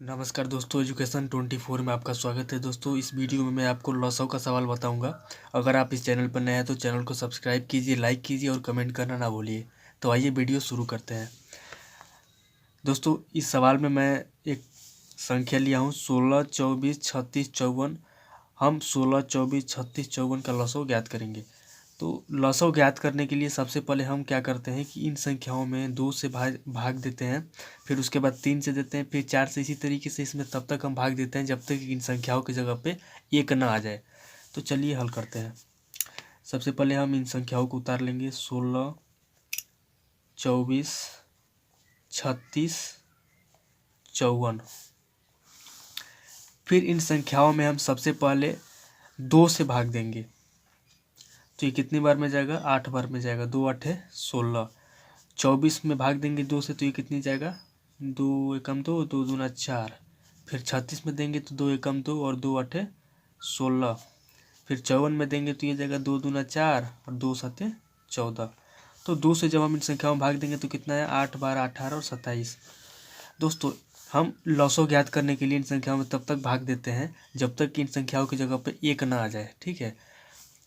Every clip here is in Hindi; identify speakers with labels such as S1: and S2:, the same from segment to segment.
S1: नमस्कार दोस्तों, एजुकेशन 24 में आपका स्वागत है। दोस्तों, इस वीडियो में मैं आपको लॉसव का सवाल बताऊंगा। अगर आप इस चैनल पर नए हैं तो चैनल को सब्सक्राइब कीजिए, लाइक कीजिए और कमेंट करना ना भूलिए। तो आइए वीडियो शुरू करते हैं। दोस्तों, इस सवाल में मैं एक संख्या लिया हूँ 16, 24, 36, 54। हम 16, 24, 36, 54 का लॉसव ज्ञात करेंगे। तो लॉसव ज्ञात करने के लिए सबसे पहले हम क्या करते हैं कि इन संख्याओं में 2 से भाग देते हैं, फिर उसके बाद 3 से देते हैं, फिर 4 से। इसी तरीके से इसमें तब तक हम भाग देते हैं जब तक इन संख्याओं की जगह पे 1 ना आ जाए। तो चलिए हल करते हैं। सबसे पहले हम इन संख्याओं को उतार लेंगे। 16, 24, 36, 54। फिर इन संख्याओं में हम सबसे पहले 2 से भाग देंगे। तो ये कितनी बार में जाएगा? 8 बार में जाएगा। 2 8 है 16। 24 में भाग देंगे 2 से, तो ये कितनी जाएगा? 2 एकम 2, 2 दूना 4। फिर 36 में देंगे तो 2 एकम 2 और 2 8 16। फिर 54 में देंगे तो ये जाएगा 2 दूना 4 और 2 7 14। तो 2 से जब हम इन संख्याओं में भाग देंगे तो कितना है? 8 12 18 और 27। दोस्तों, हम लॉसव ज्ञात करने के लिए इन संख्याओं में तब तक भाग देते हैं जब तक कि इन संख्याओं की जगह पे 1 ना आ जाए। ठीक है।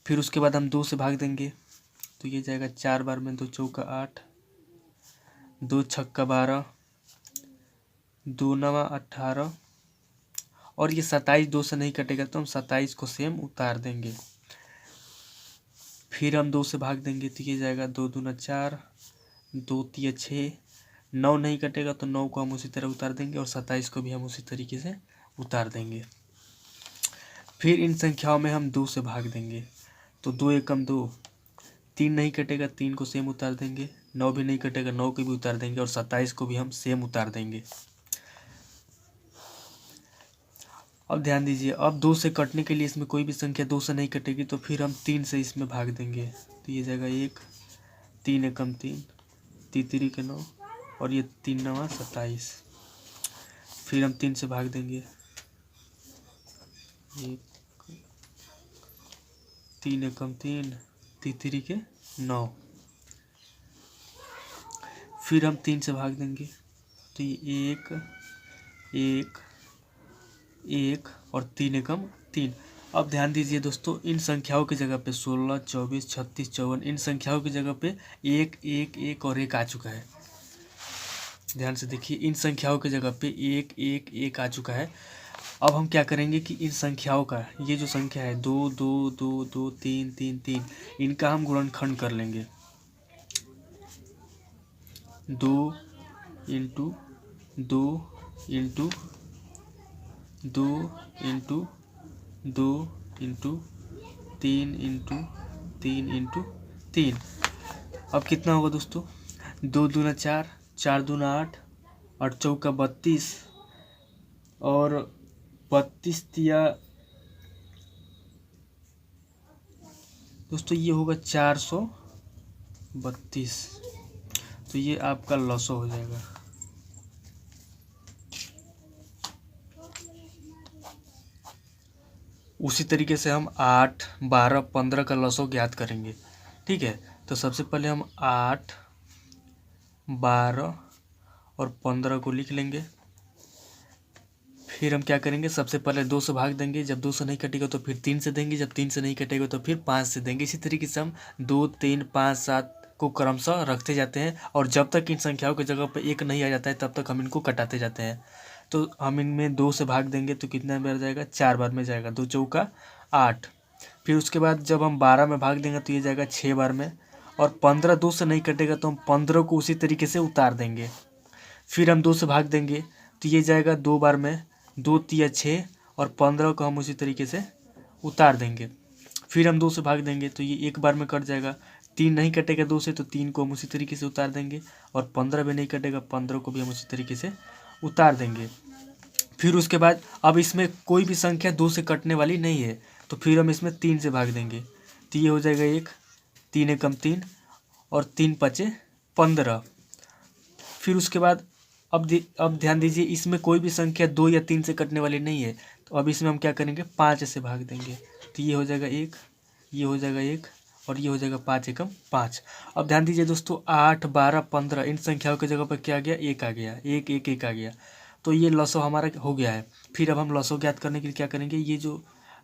S1: फिर उसके बाद हम 2 से भाग देंगे तो ये जाएगा 4 बार में। 2 चौका 8, 2 छक्का 12, 2 नवा 18 और ये 27 2 से नहीं कटेगा तो हम 27 को सेम उतार देंगे। फिर हम 2 से भाग देंगे तो ये जाएगा 2 दूना 4, 2 तिया 6। 9 नहीं कटेगा तो 9 को हम उसी तरह उतार देंगे और 27 को भी हम उसी तरीके से उतार देंगे। फिर इन संख्याओं में हम 2 से भाग देंगे तो 2 एकम 2, 3 नहीं कटेगा, 3 को सेम उतार देंगे। 9 भी नहीं कटेगा, 9 को भी उतार देंगे और 27 को भी हम सेम उतार देंगे। अब ध्यान दीजिए, अब 2 से कटने के लिए इसमें कोई भी संख्या 2 से नहीं कटेगी तो फिर हम 3 से इसमें भाग देंगे। तो ये जाएगा 1, 3 एकम 3, तीतरी के 9 और ये 3 नवा 27। फिर हम 3 से भाग देंगे। 1, 3 एकम 3, तीतरी के 9। फिर हम 3 से भाग देंगे तो ये 1, 1, 1 और 3 एकम 3। अब ध्यान दीजिए दोस्तों, इन संख्याओं की जगह पे 16, 24, 36, 54 इन संख्याओं की जगह पे 1, 1, 1 और 1 आ चुका है। ध्यान से देखिए, इन संख्याओं की जगह पे 1, 1, 1 आ चुका है। अब हम क्या करेंगे कि इन संख्याओं का, ये जो संख्या है 2, 2, 2, 2, 3, 3, 3, इनका हम गुणनखंड कर लेंगे। 2 into 2 into 2 into 2 into 3 into 3 into 3। अब कितना होगा दोस्तों? 2 दूना 4, 4 दूना 8 और चौका 32 और 32 तिया दोस्तों ये होगा 432। तो ये आपका लॉसो हो जाएगा। उसी तरीके से हम 8, 12, 15 का लॉसो ज्ञात करेंगे। ठीक है। तो सबसे पहले हम 8, 12 और 15 को लिख लेंगे। फिर हम क्या करेंगे? सबसे पहले 2 से भाग देंगे। जब 2 से नहीं कटेगा तो फिर 3 से देंगे। जब 3 से नहीं कटेगा तो फिर 5 से देंगे। इसी तरीके से हम 2, 3, 5, 7 को क्रमशः रखते जाते हैं और जब तक इन संख्याओं की जगह पर 1 नहीं आ जाता है तब तक हम इनको कटाते जाते हैं। तो हम इनमें 2 से भाग देंगे तो कितना बार जाएगा? 4 बार में जाएगा। 2 चौका 8। फिर उसके बाद जब हम 12 में भाग देंगे तो ये जाएगा 6 बार में। और 15 2 से नहीं कटेगा तो हम 15 को उसी तरीके से उतार देंगे। फिर हम 2 से भाग देंगे तो ये जाएगा 2 बार में। 2 तिया 6 और 15 को हम उसी तरीके से उतार देंगे। फिर हम 2 से भाग देंगे तो ये 1 बार में कट जाएगा। 3 नहीं कटेगा 2 से तो 3 को हम उसी तरीके से उतार देंगे और 15 भी नहीं कटेगा, 15 को भी हम उसी तरीके से उतार देंगे। फिर उसके बाद अब इसमें कोई भी संख्या 2 से कटने वाली नहीं है तो फिर हम इसमें 3 से भाग देंगे तो ये हो जाएगा 1, 3 एकम 3 और 3 पचे 15। फिर उसके बाद अब ध्यान दीजिए, इसमें कोई भी संख्या 2 या 3 से कटने वाली नहीं है तो अब इसमें हम क्या करेंगे? 5 से भाग देंगे तो ये हो जाएगा 1, ये हो जाएगा 1 और ये हो जाएगा 5 एकम 5। अब ध्यान दीजिए दोस्तों, 8, 12, 15 इन संख्याओं की जगह पर क्या आ गया? 1 आ गया। 1, 1, 1 आ गया। तो ये लसो हमारा हो गया है। फिर अब हम लसो ज्ञात करने के लिए क्या करेंगे, ये जो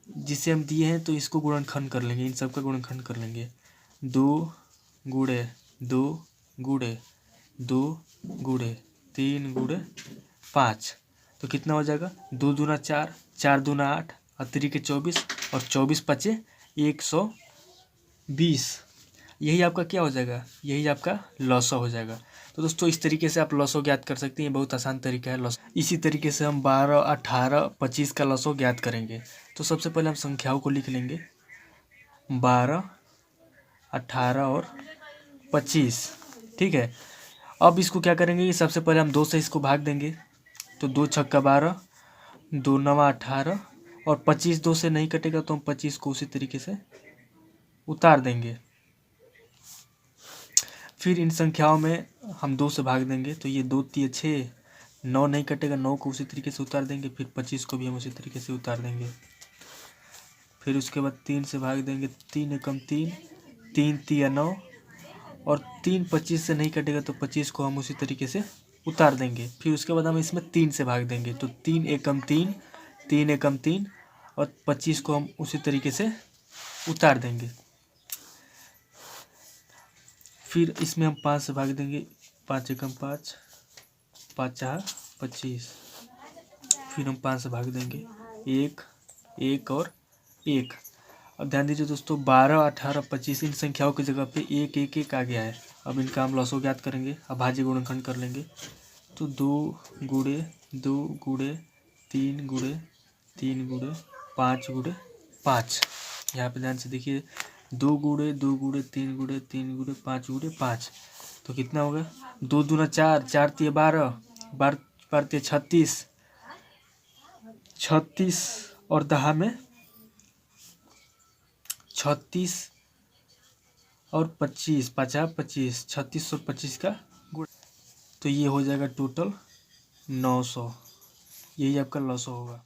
S1: जिसे हम दिए हैं तो इसको गुणनखंड कर लेंगे, इन सब का गुणनखंड कर लेंगे। 2 गुणे 2 गुणे 2 गुणे 3 गुणे 5, तो कितना हो जाएगा, 2 दूना 4, 4 दूना 8 और 3 के 24 और 24 पचे 120। यही आपका क्या हो जाएगा, यही आपका लॉसो हो जाएगा। तो दोस्तों इस तरीके से आप लॉसो ज्ञात कर सकते हैं, बहुत आसान तरीका है लॉसो। इसी तरीके से हम 12, 18, 25 का लॉसो ज्ञात करेंगे। तो सबसे पहले हम संख्याओं को लिख लेंगे, 12, 18 और 25। ठीक है, अब इसको क्या करेंगे कि सबसे पहले हम 2 से इसको भाग देंगे। तो 2 छक्का 12, 2 नवा 18 और 25 2 से नहीं कटेगा तो हम 25 को उसी तरीके से उतार देंगे। फिर इन संख्याओं में हम 2 से भाग देंगे, तो ये 2 3 6, 9 नहीं कटेगा, 9 को उसी तरीके से उतार देंगे। फिर 25 को भी हम उसी तरीके से उतार देंगे। फिर उसके बाद 3 से भाग देंगे, 3 एकम 3, 3 तिया 9 और 3 25 से नहीं कटेगा तो 25 को हम उसी तरीके से उतार देंगे। फिर उसके बाद हम इसमें 3 से भाग देंगे, तो 3 एकम 3, 3 एकम 3 और 25 को हम उसी तरीके से उतार देंगे। फिर इसमें हम 5 से भाग देंगे, 5 एकम 5, 5 चार 25। फिर हम 5 से भाग देंगे, 1 1 और 1। अब ध्यान दीजिए दोस्तों, 12, 18, 25 इन संख्याओं की जगह पे 1 1 1 आ गया है। अब इनका हम लॉसो ज्ञात करेंगे, अभाज्य गुणनखंड कर लेंगे। तो 2 गुणे 2 गुणे 3 गुणे 3 गुणे 5 गुणे 5। यहाँ पे ध्यान से देखिए, 2 गुणे 2 गुणे 3 गुणे 3 गुणे 5 गुणे 5, तो कितना होगा, 2 दूना 4, 4 तिया 12, 12 12 तिया 36, 36 और 10 में 36 और 25, 50 25, 36 और 25 का गुण, तो ये हो जाएगा टोटल 900। यही आपका लॉस होगा।